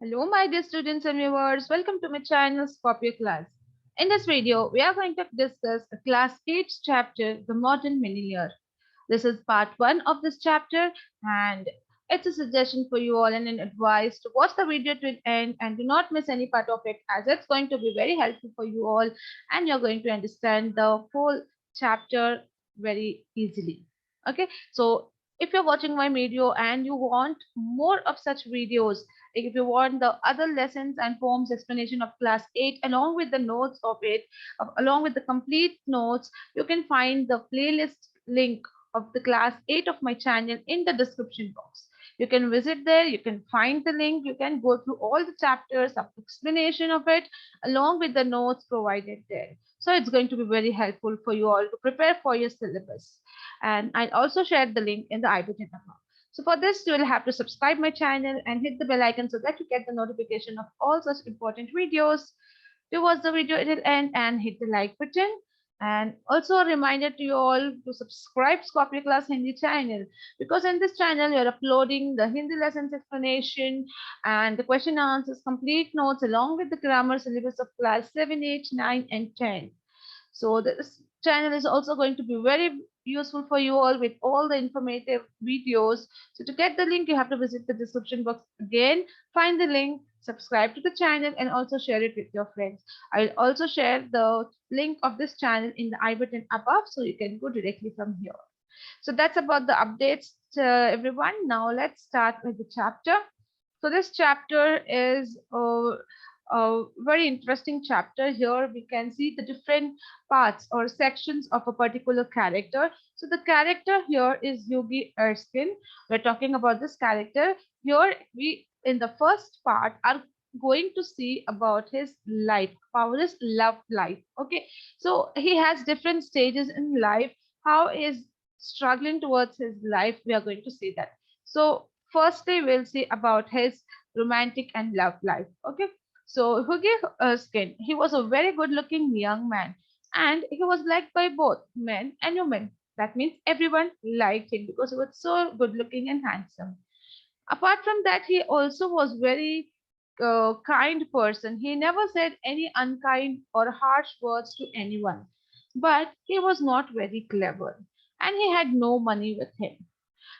Hello, my dear students and viewers. Welcome to my channel, Scorpio class. In this video, we are going to discuss a class 8 chapter, The Modern Millionaire. This is part 1 of this chapter, and it's a suggestion for you all and an advice to watch the video to the end and do not miss any part of it, as it's going to be very helpful for you all and you're going to understand the whole chapter very easily. Okay, so if you're watching my video and you want more of such videos, like if you want the other lessons and forms explanation of class 8 along with the notes of it, along with the complete notes, you can find the playlist link of the class 8 of my channel in the description box. You can visit there, you can find the link, you can go through all the chapters of explanation of it along with the notes provided there. So it's going to be very helpful for you all to prepare for your syllabus. And I also shared the link in the I button above. So for this, you will have to subscribe my channel and hit the bell icon so that you get the notification of all such important videos. To watch the video till end and hit the like button. And also a reminder to you all to subscribe Scorpio Class Hindi channel, because in this channel you are uploading the Hindi lessons explanation and the question answers, complete notes along with the grammar syllabus of class 7, 8, 9 and 10. So this channel is also going to be very useful for you all with all the informative videos. So to get the link, you have to visit the description box again, find the link, subscribe to the channel and also share it with your friends. I'll also share the link of this channel in the I button above so you can go directly from here. So that's about the updates, everyone. Now let's start with the chapter. So this chapter is a very interesting chapter. Here we can see the different parts or sections of a particular character. So the character here is Yogi Erskine. We're talking about this character. Here we, in the first part, are going to see about his life, about his love life. Okay, so he has different stages in life. How is struggling towards his life? We are going to see that. So firstly, we'll see about his romantic and love life. Okay, so Hugi Erskine, he was a very good-looking young man, and he was liked by both men and women. That means everyone liked him because he was so good-looking and handsome. Apart from that, he also was very kind person. He never said any unkind or harsh words to anyone, but he was not very clever, and he had no money with him.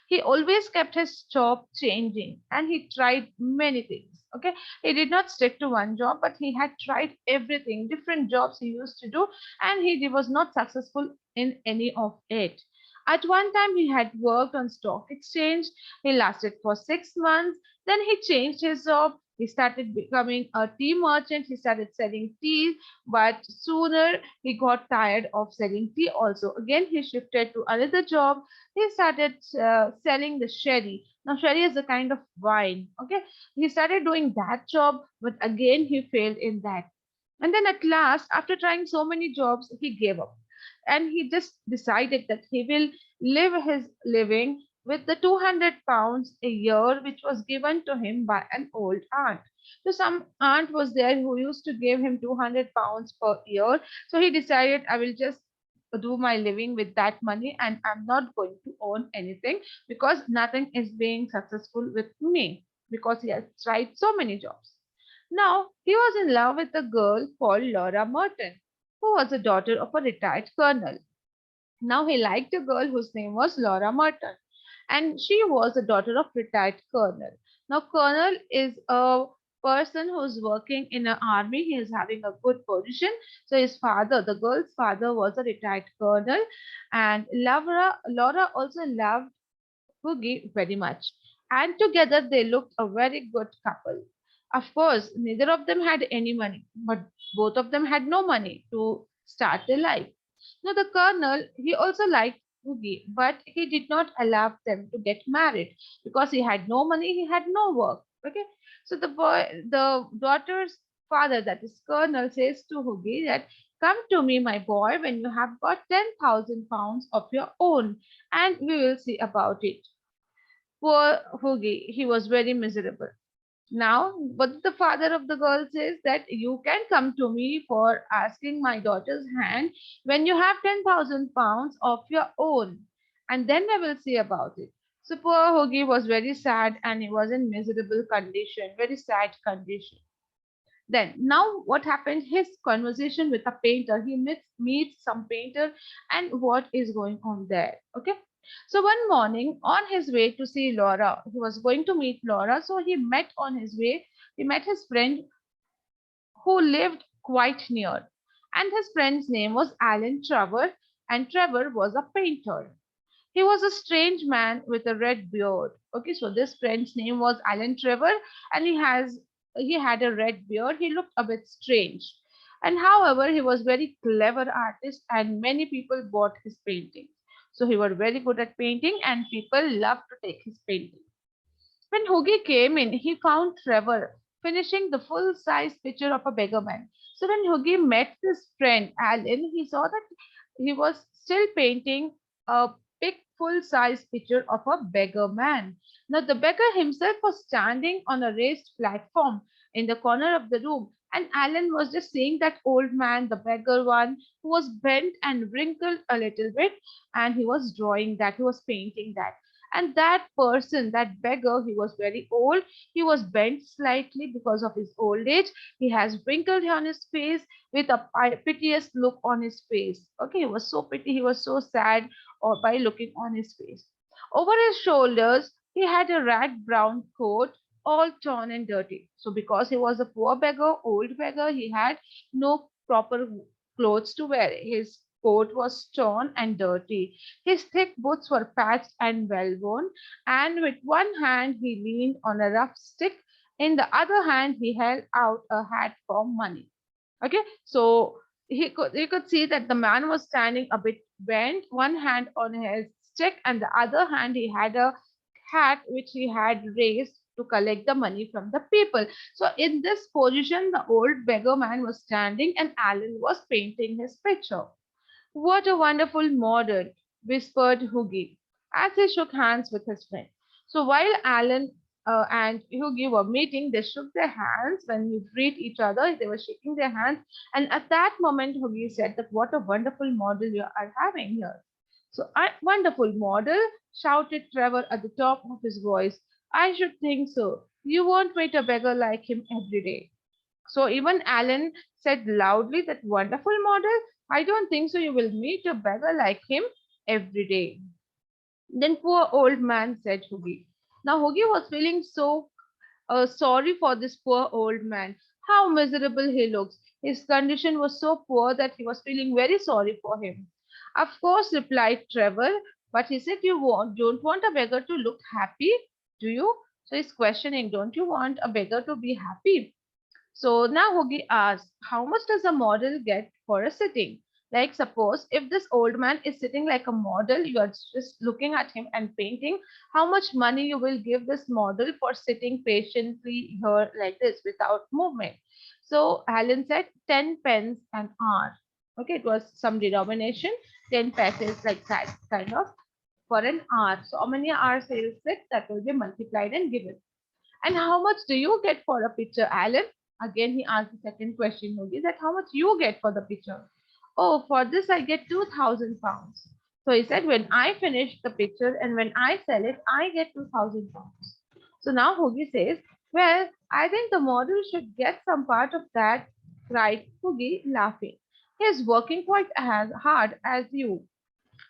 He always kept his job changing and he tried many things. Okay, he did not stick to one job, but he had tried everything, different jobs he used to do, and he was not successful in any of it. At one time, he had worked on stock exchange. He lasted for 6 months. Then he changed his job. He started becoming a tea merchant. He started selling tea, but sooner he got tired of selling tea also. Again, he shifted to another job. He started selling the sherry. Now, sherry is a kind of wine. Okay, he started doing that job, but again he failed in that. And then at last, after trying so many jobs, he gave up, and he just decided that he will live his living with the 200 pounds a year, which was given to him by an old aunt. So some aunt was there who used to give him 200 pounds per year. So he decided, I will just do my living with that money and I'm not going to own anything because nothing is being successful with me because he has tried so many jobs. Now, he was in love with a girl called Laura Merton, who was the daughter of a retired colonel. Now, he liked a girl whose name was Laura Merton, and she was the daughter of retired colonel. Now, colonel is a person who's working in an army. He is having a good position. So his father, the girl's father, was a retired colonel, and Laura also loved Hoogie very much, and together they looked a very good couple. Of course, neither of them had any money, but both of them had no money to start their life. Now, the colonel, he also liked Hoogie, but he did not allow them to get married because he had no money, he had no work. Okay, so the daughter's father, that is Colonel, says to Hoogie that, "Come to me, my boy, when you have got 10,000 pounds of your own, and we will see about it." Poor Hoogie, he was very miserable. Now, what the father of the girl says that you can come to me for asking my daughter's hand when you have 10,000 pounds of your own, and then I will see about it. So poor Hoagie was very sad and he was in miserable condition, very sad condition. Then now what happened? His conversation with a painter. He meets some painter and what is going on there. Okay. So one morning on his way to see Laura, he was going to meet Laura. So he met on his way, he met his friend who lived quite near. And his friend's name was Alan Trevor, and Trevor was a painter. He was a strange man with a red beard. Okay, so this friend's name was Alan Trevor, and he had a red beard. He looked a bit strange. And however, he was very clever artist and many people bought his paintings. So he was very good at painting and people loved to take his painting. When Hoagie came in, he found Trevor finishing the full size picture of a beggar man. So when Hoagie met this friend, Alan, he saw that he was still painting a big full size picture of a beggar man. Now, the beggar himself was standing on a raised platform in the corner of the room, and Alan was just seeing that old man, the beggar one, who was bent and wrinkled a little bit, and he was drawing that, he was painting that. And that person, that beggar, he was very old. He was bent slightly because of his old age. He has wrinkles on his face with a piteous look on his face. Okay, he was so pity, he was so sad or by looking on his face. Over his shoulders, he had a rag brown coat, all torn and dirty. So because he was a poor beggar, old beggar, he had no proper clothes to wear. His coat was torn and dirty. His thick boots were patched and well worn, and with one hand he leaned on a rough stick. In the other hand, he held out a hat for money. Okay, so he could see that the man was standing a bit bent, one hand on his stick, and the other hand he had a hat which he had raised to collect the money from the people. So in this position, the old beggar man was standing, and Alan was painting his picture. What a wonderful model, whispered Hughie as he shook hands with his friend. So while Alan and Hughie were meeting, they shook their hands. When you greet each other, they were shaking their hands. And at that moment, Hughie said that what a wonderful model you are having here. So, a wonderful model, shouted Trevor at the top of his voice. I should think so. You won't meet a beggar like him every day. So even Alan said loudly that wonderful model. I don't think so. You will meet a beggar like him every day. Then poor old man said Hoogie. Now Hoogie was feeling so sorry for this poor old man. How miserable he looks. His condition was so poor that he was feeling very sorry for him. Of course, replied Trevor, but he said, don't want a beggar to look happy, do you? So he's questioning, don't you want a beggar to be happy? So now Hoagie asks, how much does a model get for a sitting? Like suppose if this old man is sitting like a model, you are just looking at him and painting, how much money you will give this model for sitting patiently here like this without movement? So Alan said 10 pence an hour. Okay, it was some denomination, 10 pesos like that kind of for an hour. So how many hours he will sit, that will be multiplied and given. And how much do you get for a picture, Alan? Again, he asked the second question, Yogi, that how much you get for the picture? Oh, for this I get 2,000 pounds. So he said, when I finish the picture and when I sell it, I get 2,000 pounds. So now Hoogie says, well, I think the model should get some part of that, cried Hoogie, laughing. He's working quite as hard as you.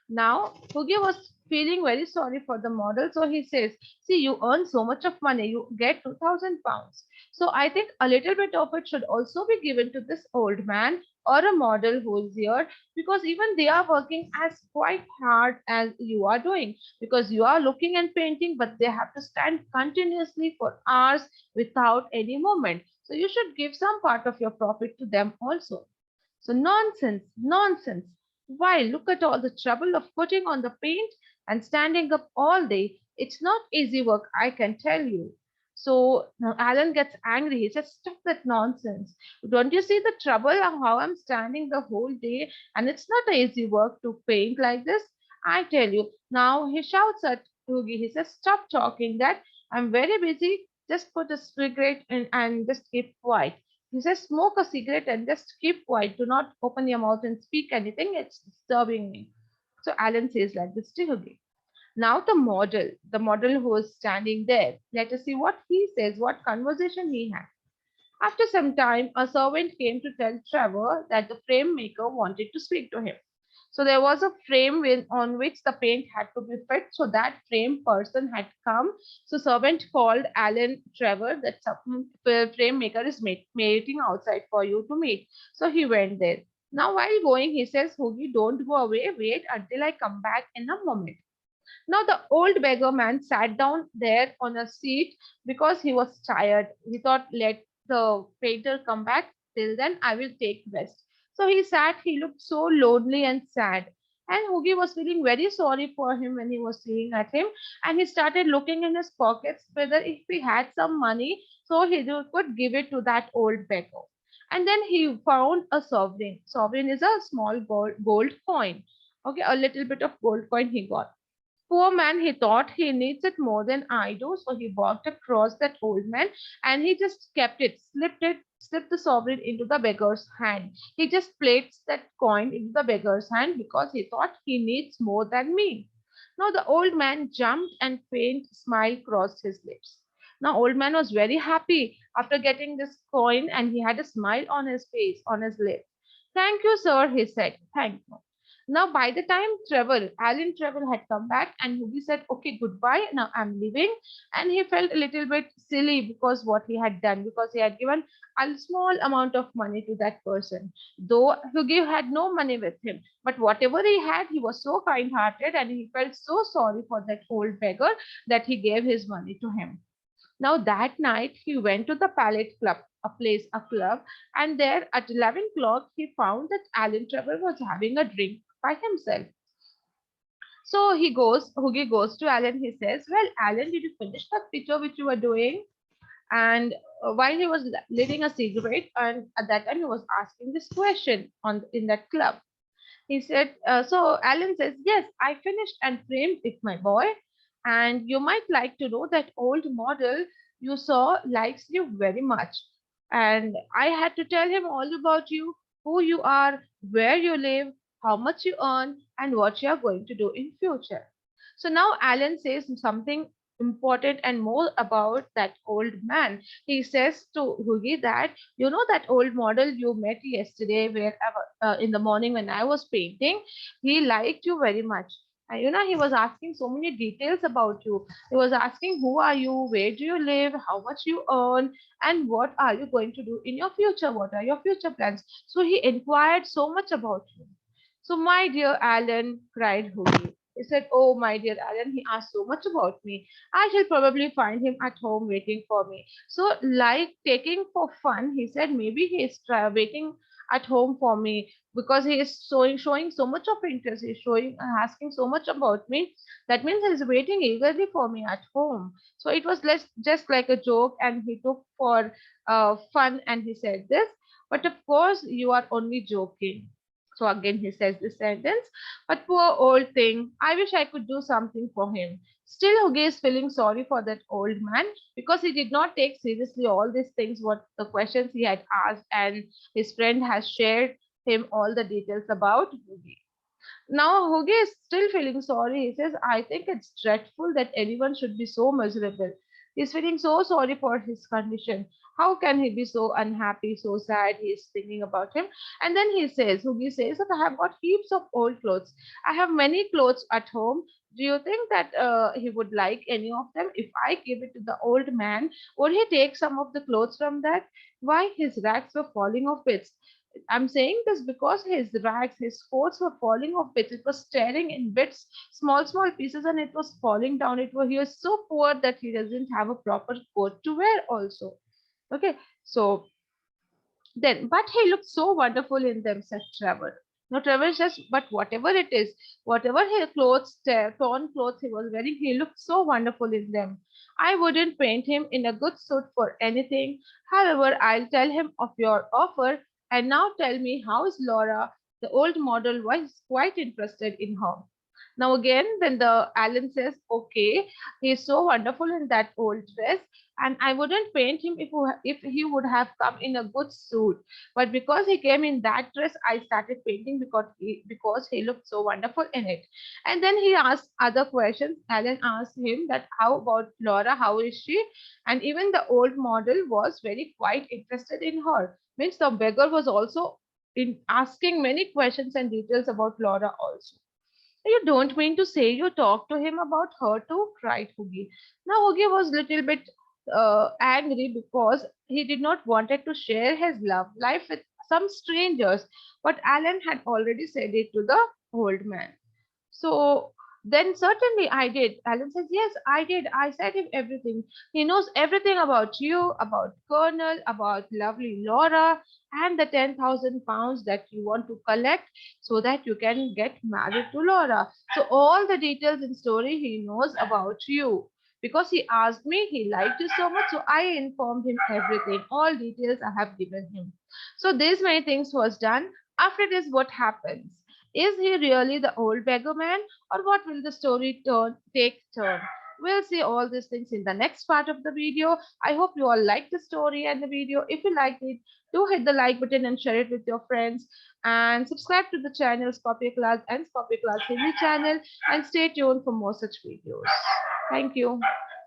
Now, Hugi was feeling very sorry for the model, so he says, see, you earn so much of money, you get 2,000 pounds. So I think a little bit of it should also be given to this old man or a model who is here, because even they are working as quite hard as you are doing, because you are looking and painting, but they have to stand continuously for hours without any movement. So you should give some part of your profit to them also. So nonsense, nonsense. Why, look at all the trouble of putting on the paint and standing up all day. It's not easy work, I can tell you. So now Alan gets angry. He says, stop that nonsense. Don't you see the trouble of how I'm standing the whole day? And it's not easy work to paint like this. I tell you. Now he shouts at Hugi. He says, stop talking that. I'm very busy. Just put a cigarette in and just keep quiet. He says, smoke a cigarette and just keep quiet. Do not open your mouth and speak anything. It's disturbing me. So Alan says like this to Hugi. Now the model who was standing there, let us see what he says, what conversation he had. After some time, a servant came to tell Trevor that the frame maker wanted to speak to him. So there was a frame on which the paint had to be fit. So that frame person had come. So servant called Alan Trevor that some frame maker is waiting outside for you to meet. So he went there. Now while going, he says, Hoogie, don't go away. Wait until I come back in a moment. Now the old beggar man sat down there on a seat because he was tired. He thought, let the painter come back. Till then, I will take rest. So he sat, he looked so lonely and sad. And Hoogie was feeling very sorry for him when he was seeing at him. And he started looking in his pockets whether if he had some money, so could give it to that old beggar. And then he found a sovereign. Sovereign is a small gold coin. Okay, a little bit of gold coin he got. Poor man, he thought he needs it more than I do, so he walked across that old man and he just kept it, slipped the sovereign into the beggar's hand. He just placed that coin into the beggar's hand because he thought he needs more than me. Now the old man jumped and faint smile crossed his lips. Now old man was very happy after getting this coin and he had a smile on his face, on his lip. Thank you, sir, he said. Thank you. Now, by the time Alan Trevor had come back and Hoogie said, okay, goodbye, now I'm leaving. And he felt a little bit silly because what he had done, because he had given a small amount of money to that person. Though Hoogie had no money with him, but whatever he had, he was so kind hearted and he felt so sorry for that old beggar that he gave his money to him. Now that night he went to the Palette Club, a club, and there at 11 o'clock he found that Alan Trevor was having a drink by himself. So Hoogie goes to Alan. He says, "Well, Alan, did you finish that picture which you were doing?" And while he was lighting a cigarette, and at that time he was asking this question on in that club. He said, so Alan says, yes, I finished and framed it, my boy. And you might like to know that old model you saw likes you very much. And I had to tell him all about you, who you are, where you live, how much you earn, and what you are going to do in future. So now Alan says something important and more about that old man. He says to Hoogie that you know that old model you met yesterday, wherever in the morning when I was painting, he liked you very much. And he was asking so many details about you. He was asking who are you, where do you live, how much you earn, and what are you going to do in your future? What are your future plans? So he inquired so much about you. So, my dear Alan, cried Hoogie. He said, oh, my dear Alan, he asked so much about me. I shall probably find him at home waiting for me. So, like taking for fun, he said, maybe he is waiting at home for me because he is showing so much of interest. He's showing, asking so much about me. That means he's waiting eagerly for me at home. So, it was less, just like a joke, and he took for fun and he said this. But of course, you are only joking. So again, he says this sentence, but poor old thing, I wish I could do something for him. Still, Huge is feeling sorry for that old man because he did not take seriously all these things, what the questions he had asked, and his friend has shared him all the details about Huge. Now, Huge is still feeling sorry. He says, I think it's dreadful that anyone should be so miserable. He's feeling so sorry for his condition. How can he be so unhappy, so sad? He's thinking about him. And then Hugi says that I have got heaps of old clothes. I have many clothes at home. Do you think that he would like any of them? If I give it to the old man, would he take some of the clothes from that? Why his rags were falling off bits. I'm saying this because his rags, his coats were falling off bits. It was tearing in bits, small, small pieces, and it was falling down. He was so poor that he doesn't have a proper coat to wear also. Okay, so then, but he looked so wonderful in them, said Trevor. No, Trevor says, but whatever it is, whatever his clothes, torn clothes he was wearing, he looked so wonderful in them. I wouldn't paint him in a good suit for anything. However, I'll tell him of your offer. And now tell me, how is Laura? The old model was quite interested in her. Now again, then the Alan says, "Okay, he's so wonderful in that old dress, and I wouldn't paint him if he would have come in a good suit. But because he came in that dress, I started painting because he looked so wonderful in it." And then he asked other questions. Alan asked him that how about Laura? How is she? And even the old model was very quite interested in her. Means the beggar was also in asking many questions and details about Laura also. "You don't mean to say you talked to him about her too?" cried Hoogie. Now Hoogie was little bit angry because he did not wanted to share his love life with some strangers, but Alan had already said it to the old man. So then certainly I did. Alan says, "Yes, I did. I said him everything. He knows everything about you, about Colonel, about lovely Laura, and the 10,000 pounds that you want to collect so that you can get married to Laura. So all the details in story he knows about you. Because he asked me, he liked you so much, so I informed him everything. All details I have given him." So these many things was done. After this, what happens? Is he really the old beggar man, or what will the story take turn? We'll see all these things in the next part of the video. I hope you all like the story and the video. If you liked it, do hit the like button and share it with your friends. And subscribe to the channel Scorpio Class and Scorpio Class Hindi channel. And stay tuned for more such videos. Thank you.